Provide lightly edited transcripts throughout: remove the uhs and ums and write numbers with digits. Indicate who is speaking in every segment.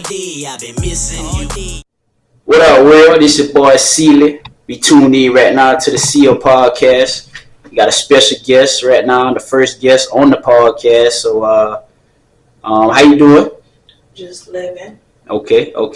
Speaker 1: D, I've been missing you.
Speaker 2: What up, world? This your boy Sealie. We tuned in right now to the Seal podcast. We got a special guest right now, the first guest on the podcast. So, how you doing?
Speaker 3: Just living.
Speaker 2: Okay. All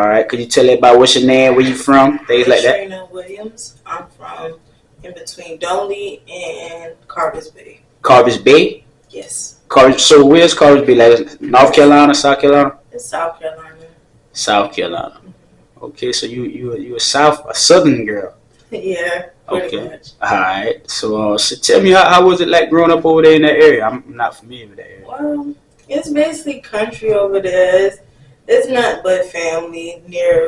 Speaker 2: right. Could you tell everybody what's your name, where you from, things like that?
Speaker 3: Trena Williams. I'm from in between Donley and Carver's Bay.
Speaker 2: Carver's Bay?
Speaker 3: Yes.
Speaker 2: So where's Carver's Bay? Like North Carolina, South Carolina?
Speaker 3: It's South Carolina.
Speaker 2: South Carolina. Okay, so you a southern girl.
Speaker 3: Yeah, pretty much.
Speaker 2: All right. So tell me how was it like growing up over there in that area? I'm not familiar with that area.
Speaker 3: Well, it's basically country over there. It's not but family.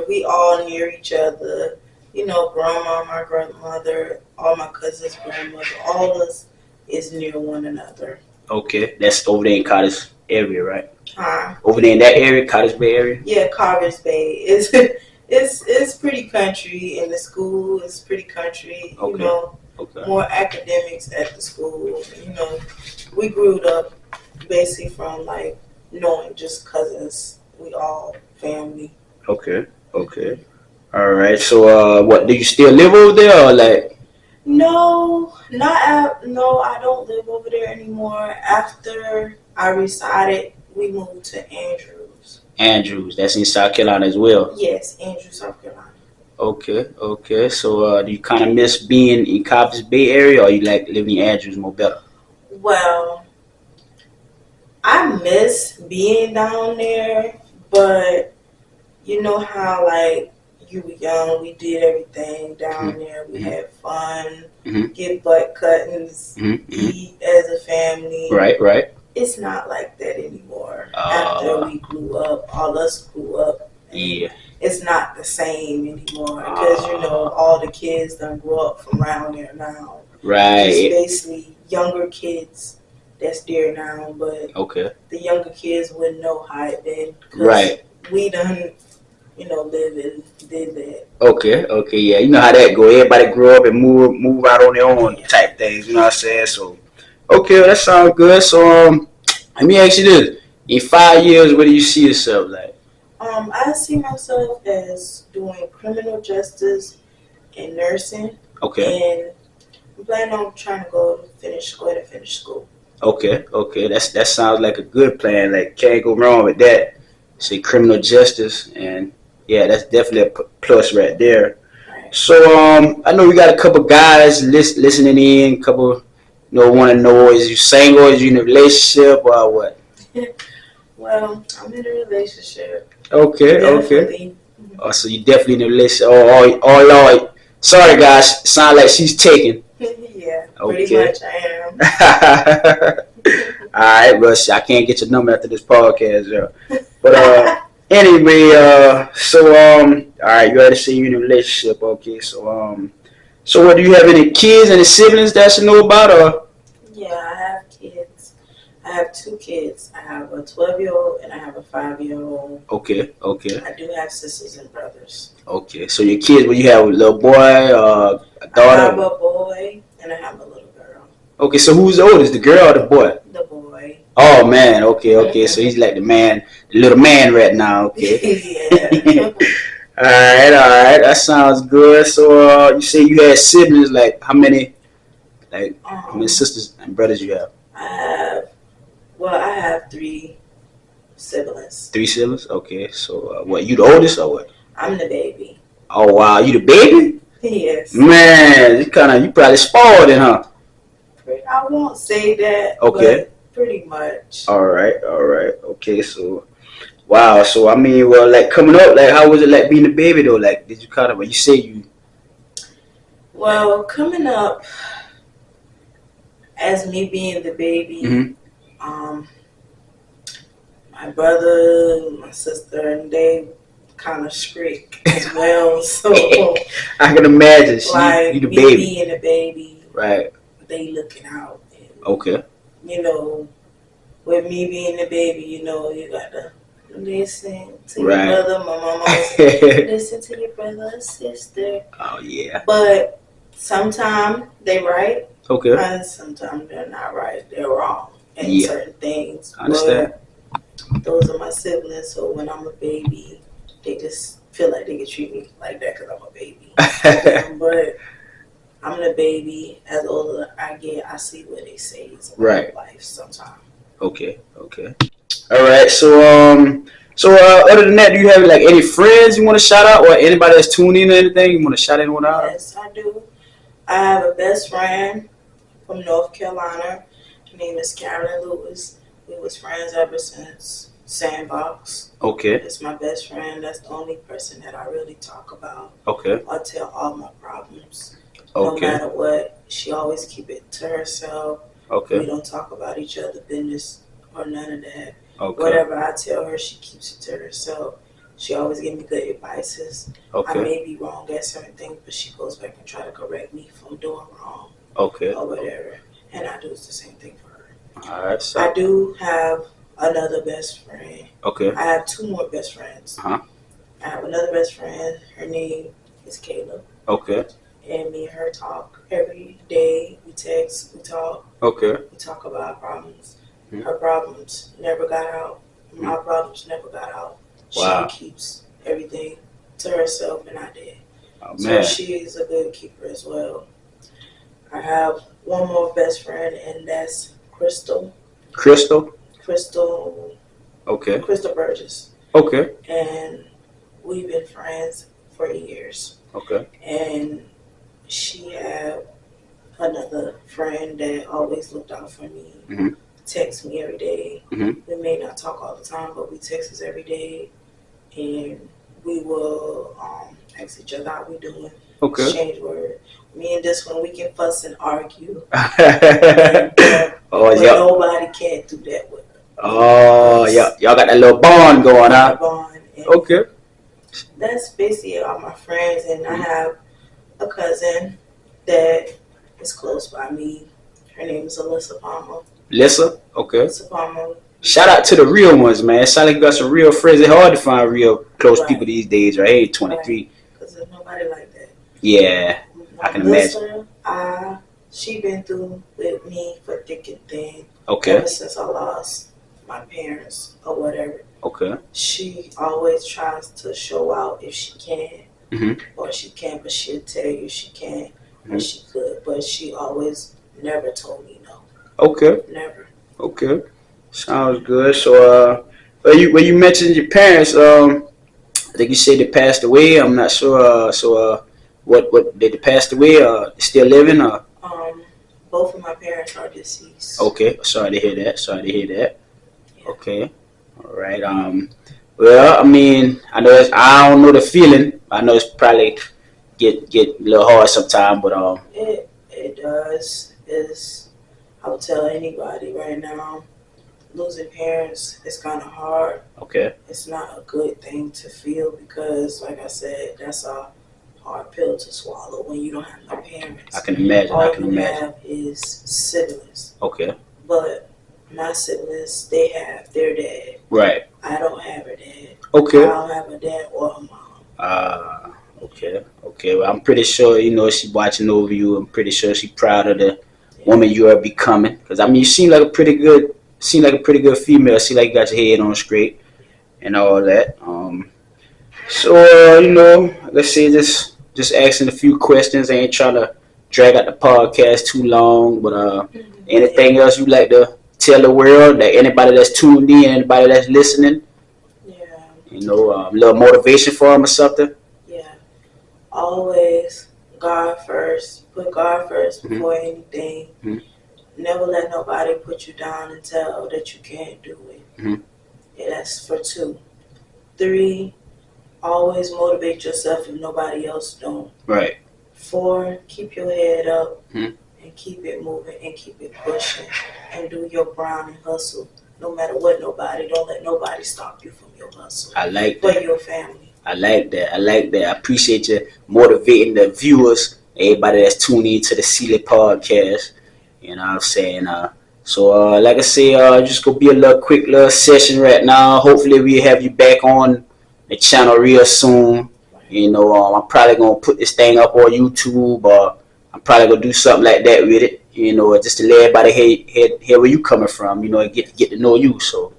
Speaker 3: We all near each other. You know, grandma, my grandmother, all my cousins' grandmother, all of us is near one another.
Speaker 2: Okay, that's over there in Cottage area, right?
Speaker 3: Huh?
Speaker 2: Over there in that area, Cottage Bay area.
Speaker 3: Yeah, Carver's Bay. It's pretty country, and the school is pretty country.
Speaker 2: Okay.
Speaker 3: You know, more academics at the school. You know, we grew up basically from like knowing just cousins. We all family.
Speaker 2: Okay. All right. So, what do you still live over there, or like?
Speaker 3: No, I don't live over there anymore. After I resided, we moved to Andrews,
Speaker 2: that's in South Carolina as well.
Speaker 3: Yes, Andrews, South Carolina.
Speaker 2: Okay. So, do you kind of miss being in Cottage Bay area, or you like living in Andrews more better?
Speaker 3: Well, I miss being down there, but you know how like you were young, we did everything down there. We had fun, get butt cuttings, eat as a family.
Speaker 2: Right.
Speaker 3: It's not like that anymore. After we grew up, all us grew up.
Speaker 2: Yeah.
Speaker 3: It's not the same anymore because, you know, all the kids done grew up from around there now.
Speaker 2: Right.
Speaker 3: It's basically younger kids that's there now, but the younger kids wouldn't know how it been.
Speaker 2: Right.
Speaker 3: We done, you know, lived and did that.
Speaker 2: Okay, yeah. You know how that go. Everybody grow up and move out on their own type things, you know what I'm saying? So, okay, that sounds good. So, let me ask you this. In 5 years, what do you see yourself like?
Speaker 3: I see myself as doing criminal justice and nursing.
Speaker 2: Okay.
Speaker 3: And I'm planning on trying to go to finish school.
Speaker 2: Okay. That sounds like a good plan. Like, can't go wrong with that. Say criminal justice, and yeah, that's definitely a plus right there.
Speaker 3: Right.
Speaker 2: So, I know we got a couple guys listening in. Couple, want to know, is you single? Is you in a relationship or what?
Speaker 3: Well, I'm in a relationship.
Speaker 2: Okay.
Speaker 3: Definitely.
Speaker 2: Oh, so you definitely in a relationship. Oh Lord. Sorry guys, sound like she's taken.
Speaker 3: Yeah, pretty much I am.
Speaker 2: Alright, bro. I can't get your number after this podcast, yo. But anyway, alright, you already say you're in a relationship, okay, so what, do you have any kids, any siblings that I should know about, or?
Speaker 3: Yeah, I have kids. I have 2 kids. I have a 12-year-old and I have a 5-year-old.
Speaker 2: Okay.
Speaker 3: I do have sisters and brothers.
Speaker 2: Okay, so your kids, you have a little boy, a daughter?
Speaker 3: I have a boy and I have a little girl.
Speaker 2: Okay, so who's the oldest, the girl or the boy?
Speaker 3: The boy.
Speaker 2: Oh man, okay. So he's like the little man right now. Okay.
Speaker 3: Yeah.
Speaker 2: All right. That sounds good. So you say you had siblings. Like how many? Like how many sisters and brothers you have?
Speaker 3: I have 3 siblings.
Speaker 2: 3 siblings. Okay. So what? You the oldest or what?
Speaker 3: I'm the baby.
Speaker 2: Oh wow, you the baby?
Speaker 3: Yes.
Speaker 2: Man, you probably spoiled it, huh?
Speaker 3: I won't say that.
Speaker 2: Okay.
Speaker 3: But pretty much.
Speaker 2: All right. Okay, so wow. So I mean, well, like coming up, like how was it like being a baby though? Like, did you you say you?
Speaker 3: Well, coming up as me being the baby, my brother, my sister, and they kind of strict as well. So
Speaker 2: I can imagine.
Speaker 3: You the baby, being a baby,
Speaker 2: right?
Speaker 3: They looking out. And,
Speaker 2: okay.
Speaker 3: You know, with me being the baby, you gotta listen to your brother. My mama was listen to your brother and sister.
Speaker 2: Oh yeah.
Speaker 3: But sometimes they right.
Speaker 2: Okay.
Speaker 3: And sometimes they're not right. They're wrong in certain things.
Speaker 2: I understand.
Speaker 3: But Those are my siblings. So when I'm a baby, they just feel like they can treat me like that because I'm a baby. But I'm the baby. As older I get, I see what they say is about
Speaker 2: Right.
Speaker 3: life sometimes.
Speaker 2: Okay. All right. So other than that, do you have like any friends you want to shout out, or anybody that's tuning in or anything you want to shout anyone out?
Speaker 3: Yes, I do. I have a best friend from North Carolina. Her name is Carolyn Lewis. We was friends ever since Sandbox.
Speaker 2: Okay.
Speaker 3: It's my best friend. That's the only person that I really talk about.
Speaker 2: Okay.
Speaker 3: I tell all my problems.
Speaker 2: Okay.
Speaker 3: No matter what, she always keep it to herself.
Speaker 2: Okay.
Speaker 3: We don't talk about each other's business or none of that.
Speaker 2: Okay.
Speaker 3: Whatever I tell her, she keeps it to herself. She always give me good advices.
Speaker 2: Okay.
Speaker 3: I may be wrong at certain things, but she goes back and try to correct me if I'm doing wrong.
Speaker 2: Okay.
Speaker 3: Or whatever. And I do the same thing for her.
Speaker 2: All right. So
Speaker 3: I do have another best friend.
Speaker 2: okay.
Speaker 3: I have two more best friends.
Speaker 2: Uh-huh.
Speaker 3: I have another best friend. Her name is Kayla.
Speaker 2: Okay.
Speaker 3: And me and her talk every day. We text, we talk.
Speaker 2: Okay.
Speaker 3: We talk about our problems.
Speaker 2: Mm-hmm.
Speaker 3: Her problems never got out. My problems never got out.
Speaker 2: Wow.
Speaker 3: She keeps everything to herself, and I did.
Speaker 2: Oh,
Speaker 3: so
Speaker 2: man.
Speaker 3: she is a good keeper as well. I have one more best friend, and that's Crystal.
Speaker 2: Crystal. Okay.
Speaker 3: Crystal Burgess.
Speaker 2: Okay.
Speaker 3: And we've been friends for years.
Speaker 2: Okay.
Speaker 3: And she had another friend that always looked out for me.
Speaker 2: Mm-hmm.
Speaker 3: Text me every day.
Speaker 2: Mm-hmm.
Speaker 3: We may not talk all the time, but we text us every day, and we will ask each other how we doing.
Speaker 2: Okay.
Speaker 3: Exchange word. Me and this one, we can fuss and argue.
Speaker 2: Oh,
Speaker 3: but
Speaker 2: yeah.
Speaker 3: nobody can't do that with her.
Speaker 2: Oh, yeah. Y'all got that little bond going, huh?
Speaker 3: Bond.
Speaker 2: Okay.
Speaker 3: That's basically all my friends, and I have a cousin that is close by me. Her name is Alyssa Palmer.
Speaker 2: Lissa? Okay.
Speaker 3: Alyssa Palmer.
Speaker 2: Shout out to the real ones, man. It sounds like you got some real friends. It's hard to find real close
Speaker 3: Right.
Speaker 2: people these days, right? Hey, 23.
Speaker 3: Because there's nobody like that.
Speaker 2: Yeah. I can
Speaker 3: imagine. She been through with me for thick and thin.
Speaker 2: Okay.
Speaker 3: Ever since I lost my parents or whatever.
Speaker 2: Okay.
Speaker 3: She always tries to show out if she can.
Speaker 2: Mm-hmm.
Speaker 3: Or she can't, but she'll tell you she can or she could. But she always never told me no.
Speaker 2: Okay.
Speaker 3: Never.
Speaker 2: Okay. Sounds good. So, when you mentioned your parents, I think you said they passed away. I'm not sure. What did they pass away? Still living?
Speaker 3: Both of my parents are deceased.
Speaker 2: Okay. Sorry to hear that.
Speaker 3: Yeah.
Speaker 2: Okay. All right. Well, I mean, I don't know the feeling. I know it's probably get a little hard sometimes, but
Speaker 3: It does. I would tell anybody right now, losing parents is kind of hard.
Speaker 2: Okay.
Speaker 3: It's not a good thing to feel because, like I said, that's a hard pill to swallow when you don't have no parents.
Speaker 2: I can imagine.
Speaker 3: All you have is siblings.
Speaker 2: Okay.
Speaker 3: But my siblings, they have their dad.
Speaker 2: Right.
Speaker 3: I don't have a dad.
Speaker 2: Okay.
Speaker 3: I don't have a dad or a mom.
Speaker 2: Okay. Well, I'm pretty sure she's watching over you. I'm pretty sure she's proud of the woman you are becoming. Because I mean, you seem like a pretty good female. Seem like you got your head on straight and all that. So let's say just asking a few questions. I ain't trying to drag out the podcast too long, but anything else you like to tell the world, that anybody that's tuned in, anybody that's listening?
Speaker 3: Yeah.
Speaker 2: A little motivation for them or something?
Speaker 3: Yeah. Always God first. Put God first before anything.
Speaker 2: Mm-hmm.
Speaker 3: Never let nobody put you down and tell that you can't do it.
Speaker 2: Mm-hmm.
Speaker 3: Yeah, that's for 2. 3, always motivate yourself if nobody else don't.
Speaker 2: Right.
Speaker 3: 4, keep your head up
Speaker 2: Mm-hmm.
Speaker 3: and keep it moving and keep it pushing and do your grind and hustle. No matter what, don't let nobody stop you from your hustle.
Speaker 2: I like
Speaker 3: for
Speaker 2: that.
Speaker 3: your family.
Speaker 2: I like that. I appreciate you motivating the viewers, everybody that's tuning into the Sealie podcast. You know what I'm saying? So like I say, just gonna be a quick little session right now. Hopefully we have you back on the channel real soon. I'm probably gonna put this thing up on YouTube, or I'm probably gonna do something like that with it. Just to let everybody hear where you coming from. And get to know you. So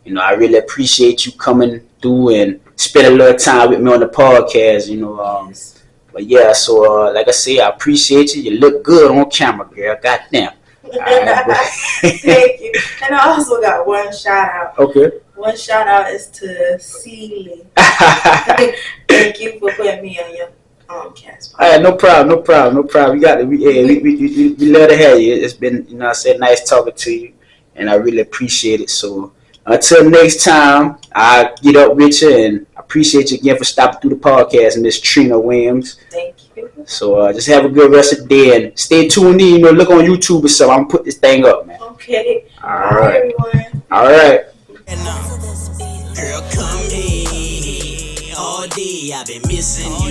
Speaker 2: You know, I really appreciate you coming through and spending a little time with me on the podcast. You know,
Speaker 3: Yes.
Speaker 2: but yeah. So like I say, I appreciate you. You look good on camera, girl. Goddamn. All right, but
Speaker 3: Thank you. And I also got one shout out.
Speaker 2: okay.
Speaker 3: One shout out is to Sealie. Thank you for putting me on your cast.
Speaker 2: All right, no problem, no problem, no problem. We got to, we love to have you. It's been, you know, I said nice talking to you, and I really appreciate it. So until next time, I get up with you, and I appreciate you again for stopping through the podcast, Miss Trena Williams.
Speaker 3: Thank you.
Speaker 2: So just have a good rest of the day, and stay tuned in. You know, look on YouTube or something. I'm gonna put this thing up, man.
Speaker 3: Okay.
Speaker 2: All
Speaker 3: Bye,
Speaker 2: right,
Speaker 3: everyone.
Speaker 2: all right.
Speaker 1: Girl, come here all day. I've been missing you.